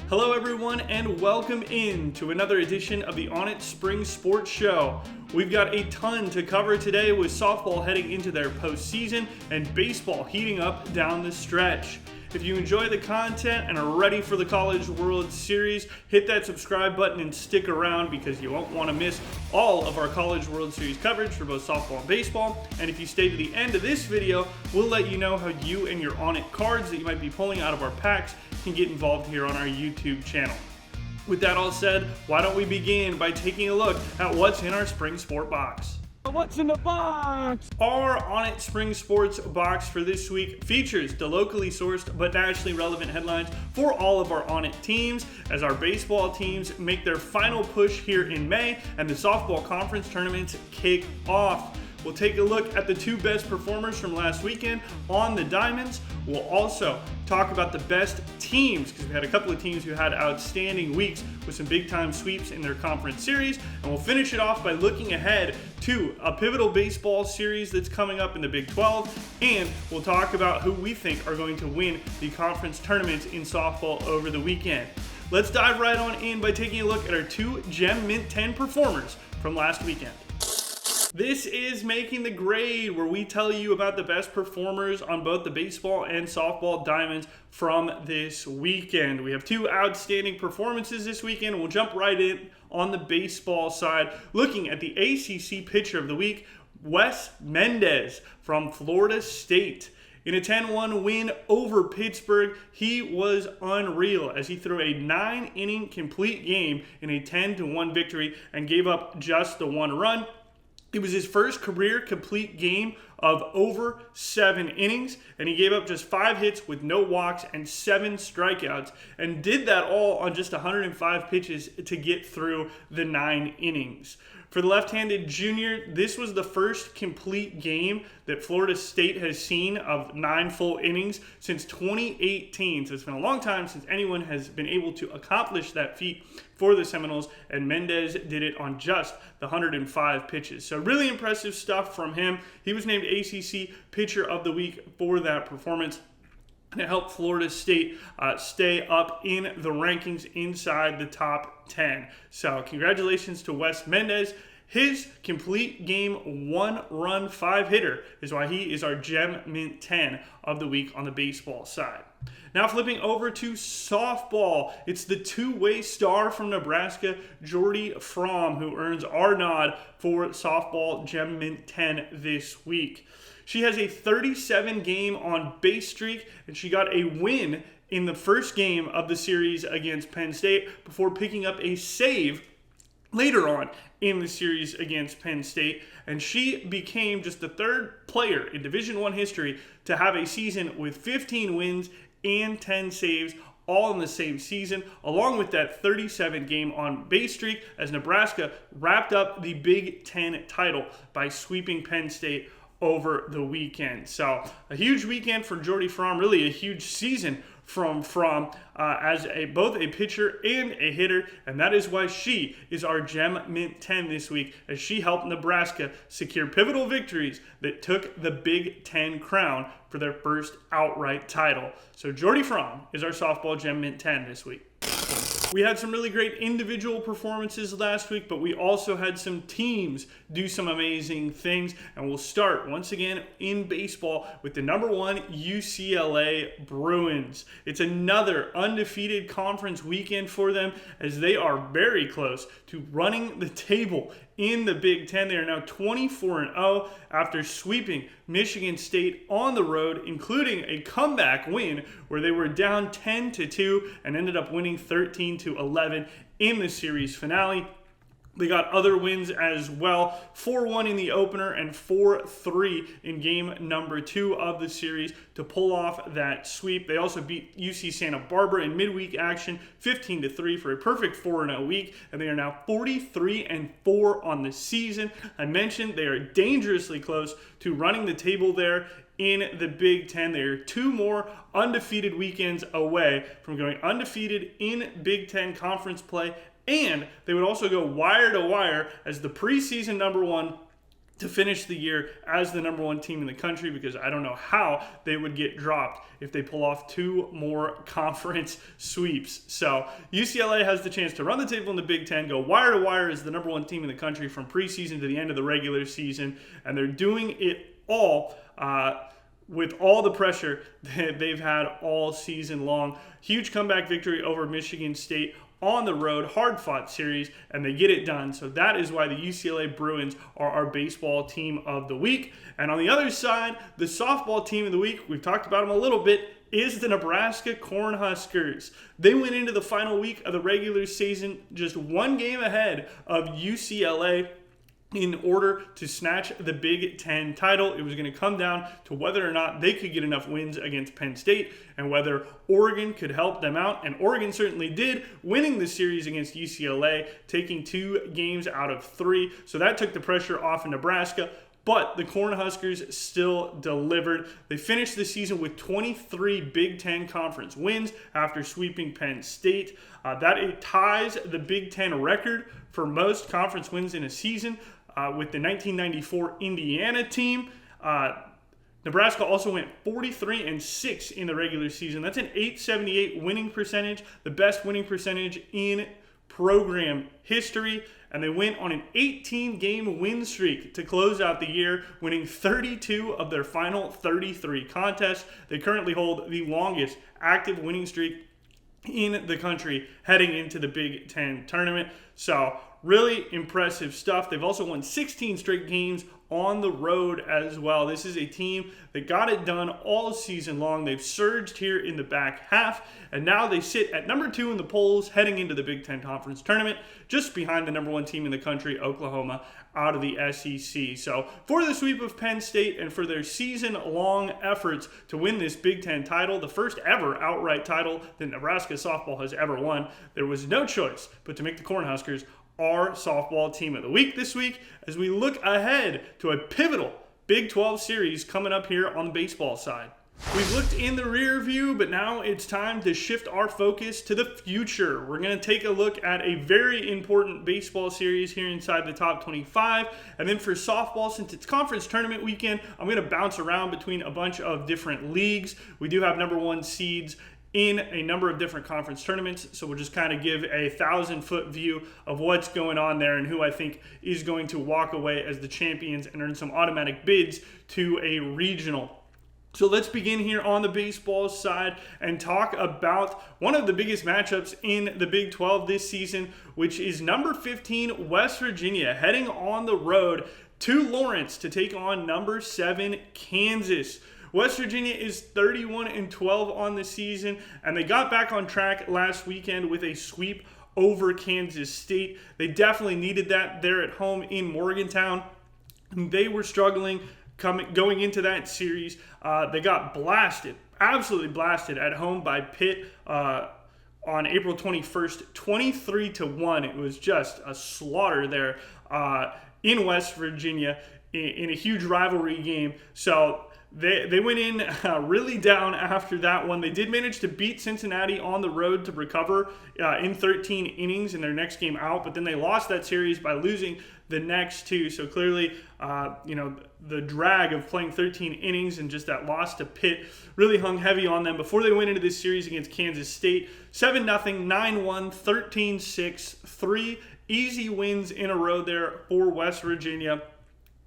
Hello everyone and welcome in to another edition of the ONIT Spring Sports Show. We've got a ton to cover today with softball heading into their postseason and baseball heating up down the stretch. If you enjoy the content and are ready for the College World Series, hit that subscribe button and stick around because you won't want to miss all of our College World Series coverage for both softball and baseball. And if you stay to the end of this video, we'll let you know how you and your ONIT cards that you might be pulling out of our packs can get involved here on our YouTube channel. With that all said, why don't we begin by taking a look at what's in our Spring Sport box. What's in the box? Our ONIT Spring Sports box for this week features the locally sourced but nationally relevant headlines for all of our ONIT teams as our baseball teams make their final push here in May and the softball conference tournaments kick off. We'll take a look at the two best performers from last weekend on the diamonds. We'll also talk about the best teams because we had a couple of teams who had outstanding weeks with some big time sweeps in their conference series. And we'll finish it off by looking ahead to a pivotal baseball series that's coming up in the Big 12. And we'll talk about who we think are going to win the conference tournaments in softball over the weekend. Let's dive right on in by taking a look at our two Gem Mint 10 performers from last weekend. This is Making the Grade, where we tell you about the best performers on both the baseball and softball diamonds from this weekend. We have two outstanding performances this weekend, and we'll jump right in on the baseball side, looking at the ACC Pitcher of the Week, Wes Mendez from Florida State. In a 10-1 win over Pittsburgh, he was unreal as he threw a 9-inning complete game in a 10-1 victory and gave up just the one run. It was his first career complete game of over 7 innings, and he gave up just 5 hits with no walks and 7 strikeouts, and did that all on just 105 pitches to get through the 9 innings. For the left-handed junior, this was the first complete game that Florida State has seen of 9 full innings since 2018. So it's been a long time since anyone has been able to accomplish that feat for the Seminoles, and Mendez did it on just the 105 pitches. So really impressive stuff from him. He was named ACC Pitcher of the Week for that performance. And it helped Florida State stay up in the rankings inside the top 10. So congratulations to Wes Mendez. His complete game 1-run 5-hitter is why he is our Gem Mint 10 of the week on the baseball side. Now flipping over to softball, it's the two-way star from Nebraska, Jordy Fromm, who earns our nod for softball Gem Mint 10 this week. She has a 37-game on base streak, and she got a win in the first game of the series against Penn State before picking up a save later on in the series against Penn State. And she became just the third player in Division I history to have a season with 15 wins and 10 saves all in the same season, along with that 37-game on base streak as Nebraska wrapped up the Big Ten title by sweeping Penn State over the weekend. So a huge weekend for Jordy Fromm, really a huge season from Fromm as both a pitcher and a hitter, and that is why she is our Gem Mint 10 this week, as she helped Nebraska secure pivotal victories that took the Big Ten crown for their first outright title. So Jordy Fromm is our softball Gem Mint 10 this week. We had some really great individual performances last week, but we also had some teams do some amazing things. And we'll start once again in baseball with the number 1 UCLA Bruins. It's another undefeated conference weekend for them as they are very close to running the table in the Big Ten. They are now 24-0 after sweeping Michigan State on the road, including a comeback win where they were down 10-2 and ended up winning 13-11 in the series finale. They got other wins as well, 4-1 in the opener and 4-3 in game number 2 of the series to pull off that sweep. They also beat UC Santa Barbara in midweek action, 15-3 for a perfect 4-0 week, and they are now 43-4 on the season. I mentioned they are dangerously close to running the table there in the Big Ten. They are 2 more undefeated weekends away from going undefeated in Big Ten conference play, and they would also go wire to wire as the preseason number 1 to finish the year as the number one team in the country, because I don't know how they would get dropped if they pull off 2 more conference sweeps. So UCLA has the chance to run the table in the Big Ten, go wire to wire as the number one team in the country from preseason to the end of the regular season, and they're doing it all with all the pressure that they've had all season long. Huge comeback victory over Michigan State on the road, hard-fought series, and they get it done. So that is why the UCLA Bruins are our baseball team of the week. And on the other side, the softball team of the week, we've talked about them a little bit, is the Nebraska Cornhuskers. They went into the final week of the regular season just 1 game ahead of UCLA in order to snatch the Big Ten title. It was going to come down to whether or not they could get enough wins against Penn State and whether Oregon could help them out. And Oregon certainly did, winning the series against UCLA, taking 2 games out of 3. So that took the pressure off of Nebraska. But the Cornhuskers still delivered. They finished the season with 23 Big Ten Conference wins after sweeping Penn State. That ties the Big Ten record for most conference wins in a season with the 1994 Indiana team. Nebraska also went 43-6 in the regular season. That's an .878 winning percentage, the best winning percentage in program history. And they went on an 18-game win streak to close out the year, winning 32 of their final 33 contests. They currently hold the longest active winning streak in the country heading into the Big Ten tournament. So really impressive stuff. They've also won 16 straight games on the road as well. This is a team that got it done all season long. They've surged here in the back half, and now they sit at number 2 in the polls heading into the Big Ten Conference tournament, just behind the number 1 team in the country, Oklahoma, out of the SEC. So for the sweep of Penn State and for their season-long efforts to win this Big Ten title, the first ever outright title that Nebraska softball has ever won, there was no choice but to make the Cornhuskers our softball team of the week this week as we look ahead to a pivotal Big 12 series coming up here on the baseball side. We've looked in the rear view, but now it's time to shift our focus to the future. We're going to take a look at a very important baseball series here inside the top 25. And then for softball, since it's conference tournament weekend, I'm going to bounce around between a bunch of different leagues. We do have number 1 seeds in a number of different conference tournaments, so we'll just kind of give a 1,000-foot view of what's going on there and who I think is going to walk away as the champions and earn some automatic bids to a regional. So let's begin here on the baseball side and talk about one of the biggest matchups in the Big 12 this season, which is number 15 West Virginia heading on the road to Lawrence to take on number 7 Kansas. West Virginia is 31-12 on the season, and they got back on track last weekend with a sweep over Kansas State. They definitely needed that there at home in Morgantown. They were struggling going into that series. They got blasted, absolutely blasted at home by Pitt on April 21st, 23-1. It was just a slaughter there in West Virginia in a huge rivalry game. So They went in really down after that one. They did manage to beat Cincinnati on the road to recover in 13 innings in their next game out, but then they lost that series by losing the next 2. So clearly, the drag of playing 13 innings and just that loss to Pitt really hung heavy on them before they went into this series against Kansas State. 7-0, 9-1, 13-6, 3 easy wins in a row there for West Virginia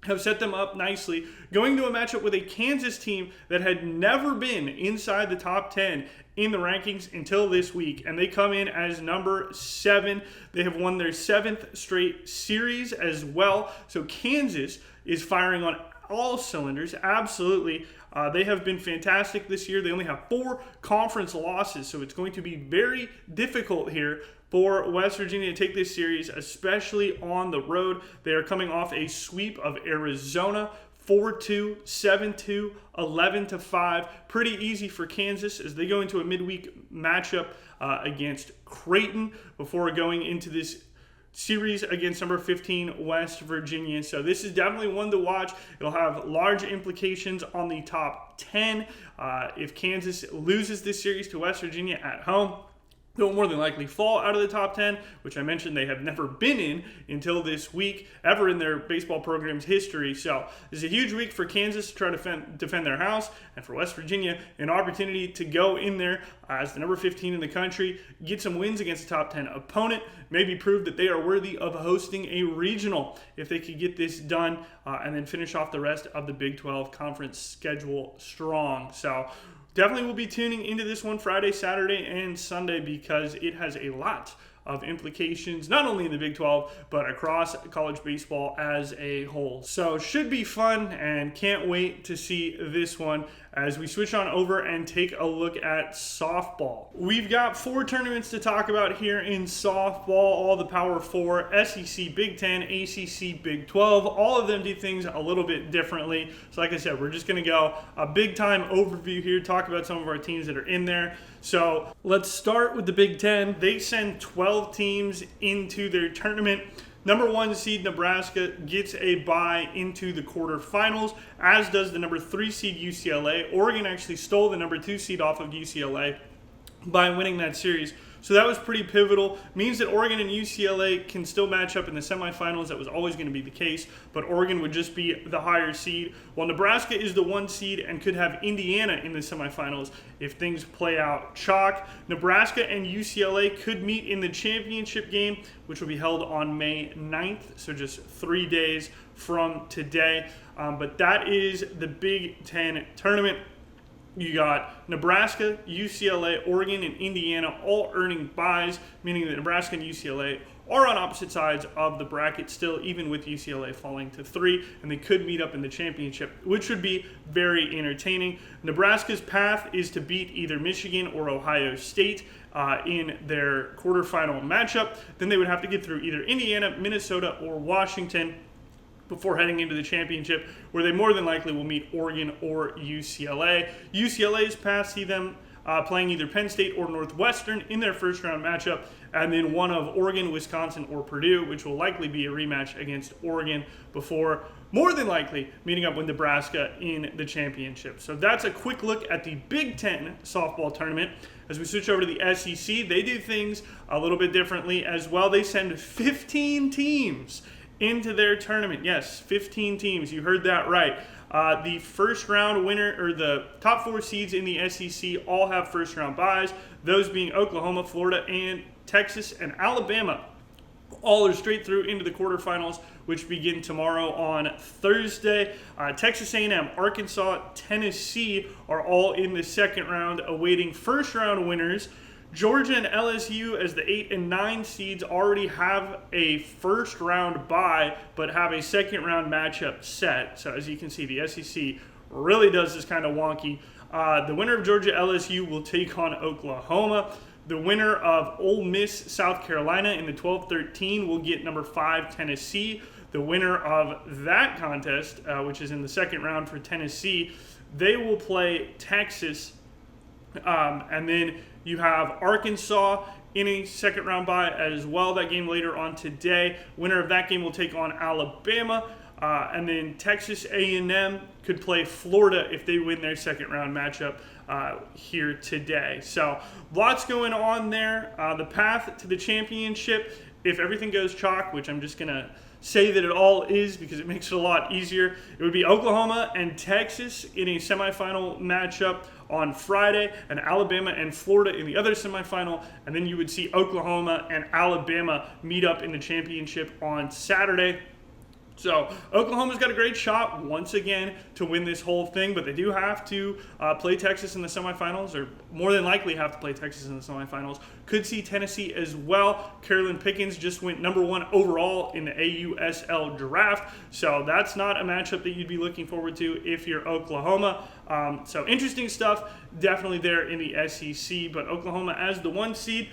have set them up nicely, going to a matchup with a Kansas team that had never been inside the top 10 in the rankings until this week, and they come in as number 7. They have won their 7th straight series as well, so Kansas is firing on all cylinders, absolutely. They have been fantastic this year. They only have 4 conference losses, so it's going to be very difficult here for West Virginia to take this series, especially on the road. They are coming off a sweep of Arizona, 4-2, 7-2, 11-5. Pretty easy for Kansas as they go into a midweek matchup against Creighton before going into this series against number 15 West Virginia. So this is definitely one to watch. It'll have large implications on the top 10. If Kansas loses this series to West Virginia at home, They'll more than likely fall out of the top 10, which I mentioned they have never been in until this week, ever in their baseball program's history. So this is a huge week for Kansas to try to defend their house, and for West Virginia, an opportunity to go in there as the number 15 in the country, get some wins against a top 10 opponent, maybe prove that they are worthy of hosting a regional if they could get this done, and then finish off the rest of the Big 12 conference schedule strong. So definitely will be tuning into this one Friday, Saturday, and Sunday because it has a lot of implications, not only in the Big 12, but across college baseball as a whole. So should be fun, and can't wait to see this one as we switch on over and take a look at softball. We've got 4 tournaments to talk about here in softball, all the Power 4, SEC, Big 10, ACC, Big 12. All of them do things a little bit differently. So like I said, we're just going to go a big time overview here, talk about some of our teams that are in there. So let's start with the Big 10. They send 12 teams into their tournament. Number 1 seed Nebraska gets a bye into the quarterfinals, as does the number 3 seed UCLA. Oregon actually stole the number 2 seed off of UCLA by winning that series. So that was pretty pivotal. Means that Oregon and UCLA can still match up in the semifinals. That was always going to be the case, but Oregon would just be the higher seed, while Nebraska is the 1 seed and could have Indiana in the semifinals if things play out chalk. Nebraska and UCLA could meet in the championship game, which will be held on May 9th, so just 3 days from today. But that is the Big 10 tournament. You got Nebraska, UCLA, Oregon, and Indiana all earning byes, meaning that Nebraska and UCLA are on opposite sides of the bracket still, even with UCLA falling to 3, and they could meet up in the championship, which would be very entertaining. Nebraska's path is to beat either Michigan or Ohio State in their quarterfinal matchup. Then they would have to get through either Indiana, Minnesota, or Washington before heading into the championship, where they more than likely will meet Oregon or UCLA. UCLA's path see them playing either Penn State or Northwestern in their first round matchup, and then one of Oregon, Wisconsin, or Purdue, which will likely be a rematch against Oregon before more than likely meeting up with Nebraska in the championship. So that's a quick look at the Big 10 softball tournament. As we switch over to the SEC, they do things a little bit differently as well. They send 15 teams into their tournament. Yes, 15 teams. You heard that right. The first round winner, or the top 4 seeds in the SEC, all have first round byes. Those being Oklahoma, Florida, and Texas, and Alabama. All are straight through into the quarterfinals, which begin tomorrow on Thursday. Texas A&M, Arkansas, Tennessee are all in the second round, awaiting first round winners. Georgia and LSU, as the 8 and 9 seeds, already have a first round bye, but have a second round matchup set. So as you can see, the SEC really does this kind of wonky. The winner of Georgia LSU will take on Oklahoma. The winner of Ole Miss South Carolina in the 12-13 will get number 5 Tennessee. The winner of that contest, which is in the second round for Tennessee, they will play Texas. And then you have Arkansas in a second round bye as well. That game later on today. Winner of that game will take on Alabama. And then Texas A&M could play Florida if they win their second round matchup here today. So lots going on there. The path to the championship, if everything goes chalk, which I'm just going to say that it all is because it makes it a lot easier, it would be Oklahoma and Texas in a semifinal matchup on Friday, and Alabama and Florida in the other semifinal, and then you would see Oklahoma and Alabama meet up in the championship on Saturday. So Oklahoma's got a great shot once again to win this whole thing, but they do have to play Texas in the semifinals, or more than likely have to play Texas in the semifinals. Could see Tennessee as well. Carolyn Pickens just went number 1 overall in the AUSL draft, so that's not a matchup that you'd be looking forward to if you're Oklahoma. So interesting stuff definitely there in the SEC, but Oklahoma as the 1 seed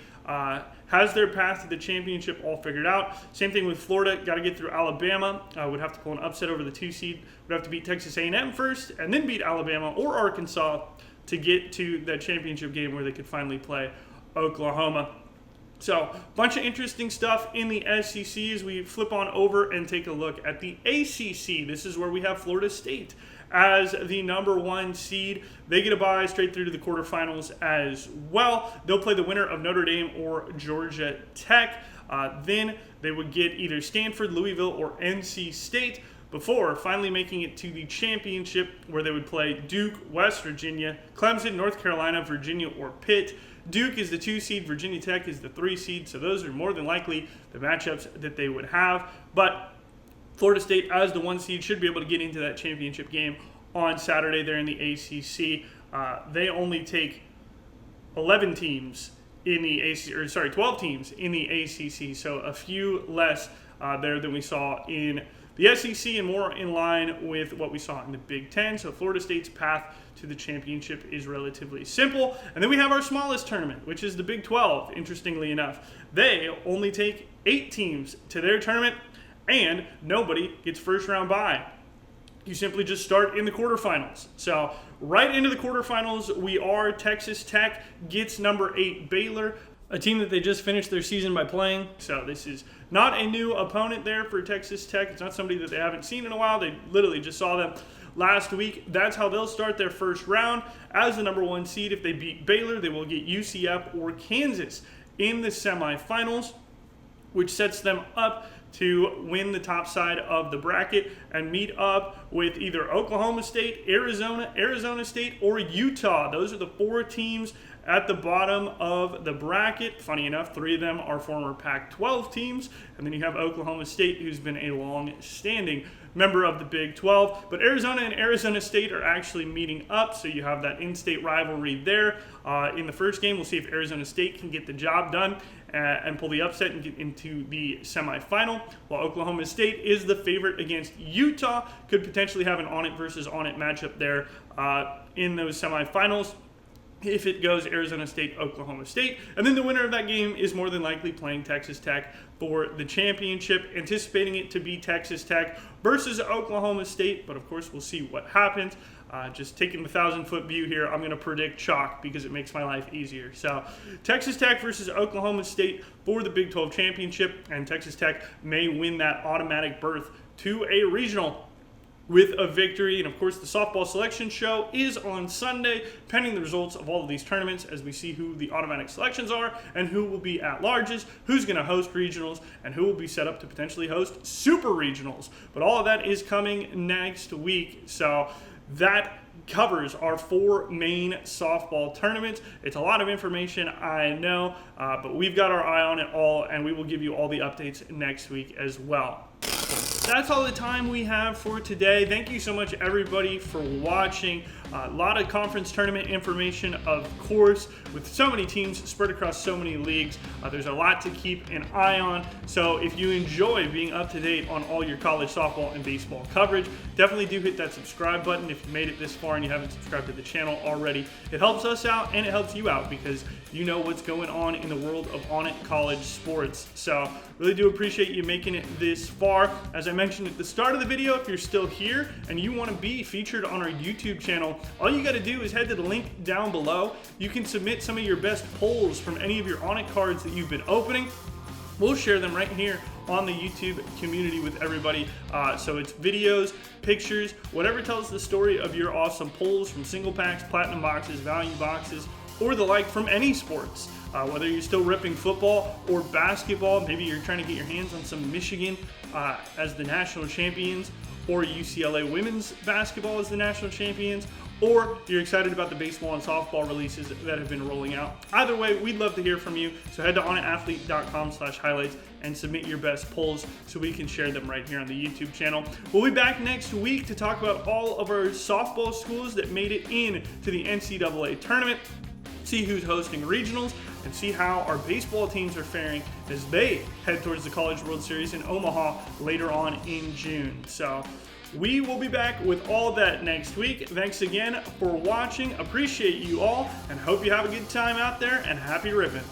has their path to the championship all figured out. Same thing with Florida. Got to get through Alabama. Would have to pull an upset over the 2 seed. Would have to beat Texas A&M first and then beat Alabama or Arkansas to get to that championship game where they could finally play Oklahoma. So, bunch of interesting stuff in the SEC as we flip on over and take a look at the ACC. This is where we have Florida State as the number 1 seed. They get a bye straight through to the quarterfinals as well. They'll play the winner of Notre Dame or Georgia Tech. Then they would get either Stanford, Louisville, or NC State before finally making it to the championship, where they would play Duke, West Virginia, Clemson, North Carolina, Virginia, or Pitt. Duke is the 2 seed, Virginia Tech is the 3 seed, so those are more than likely the matchups that they would have. But Florida State, as the 1 seed, should be able to get into that championship game on Saturday there in the ACC. They only take 11 teams in the ACC, or sorry, 12 teams in the ACC, so a few less there than we saw in the SEC and more in line with what we saw in the Big Ten. So Florida State's path to the championship is relatively simple. And then we have our smallest tournament, which is the Big 12, interestingly enough. They only take 8 teams to their tournament, and nobody gets first round bye. You simply just start in the quarterfinals. So right into the quarterfinals, we are. Texas Tech gets number 8 Baylor, a team that they just finished their season by playing. So this is not a new opponent there for Texas Tech. It's not somebody that they haven't seen in a while. They literally just saw them last week. That's how they'll start their first round as the number 1 seed. If they beat Baylor, they will get UCF or Kansas in the semifinals, which sets them up to win the top side of the bracket and meet up with either Oklahoma State, Arizona State, or Utah. Those are the 4 teams at the bottom of the bracket. Funny enough, 3 of them are former Pac-12 teams, and then you have Oklahoma State, who's been a long-standing member of the Big 12. But Arizona and Arizona State are actually meeting up, so you have that in-state rivalry there. In the first game, we'll see if Arizona State can get the job done and pull the upset and get into the semifinal, while Oklahoma State is the favorite against Utah. Could potentially have an on-it versus on-it matchup there in those semifinals if it goes Arizona State, Oklahoma State. And then the winner of that game is more than likely playing Texas Tech for the championship, anticipating it to be Texas Tech versus Oklahoma State. But of course, we'll see what happens. Just taking the 1,000-foot view here, I'm going to predict chalk because it makes my life easier. So Texas Tech versus Oklahoma State for the Big 12 championship, and Texas Tech may win that automatic berth to a regional with a victory. And of course, the softball selection show is on Sunday, pending the results of all of these tournaments, as we see who the automatic selections are and who will be at larges, who's going to host regionals, and who will be set up to potentially host super regionals. But all of that is coming next week. So that covers our 4 main softball tournaments. It's a lot of information, I know, but we've got our eye on it all, and we will give you all the updates next week as well. That's all the time we have for today. Thank you so much, everybody, for watching. A lot of conference tournament information, of course, with so many teams spread across so many leagues. There's a lot to keep an eye on. So if you enjoy being up to date on all your college softball and baseball coverage, definitely do hit that subscribe button if you made it this far and you haven't subscribed to the channel already. It helps us out and it helps you out because you know what's going on in the world of ONIT college sports. So really do appreciate you making it this far. As I mentioned at the start of the video, if you're still here and you want to be featured on our YouTube channel, all you got to do is head to the link down below. You can submit some of your best polls from any of your ONIT cards that you've been opening. We'll share them right here on the YouTube community with everybody. So it's videos, pictures, whatever tells the story of your awesome pulls from single packs, platinum boxes, value boxes, or the like from any sports. Whether you're still ripping football or basketball, maybe you're trying to get your hands on some Michigan as the national champions, or UCLA women's basketball as the national champions, or you're excited about the baseball and softball releases that have been rolling out. Either way, we'd love to hear from you. So head to onitathlete.com/highlights and submit your best polls so we can share them right here on the YouTube channel. We'll be back next week to talk about all of our softball schools that made it in to the NCAA tournament, see who's hosting regionals, and see how our baseball teams are faring as they head towards the College World Series in Omaha later on in June. So we will be back with all that next week. Thanks again for watching. Appreciate you all and hope you have a good time out there, and happy ripping.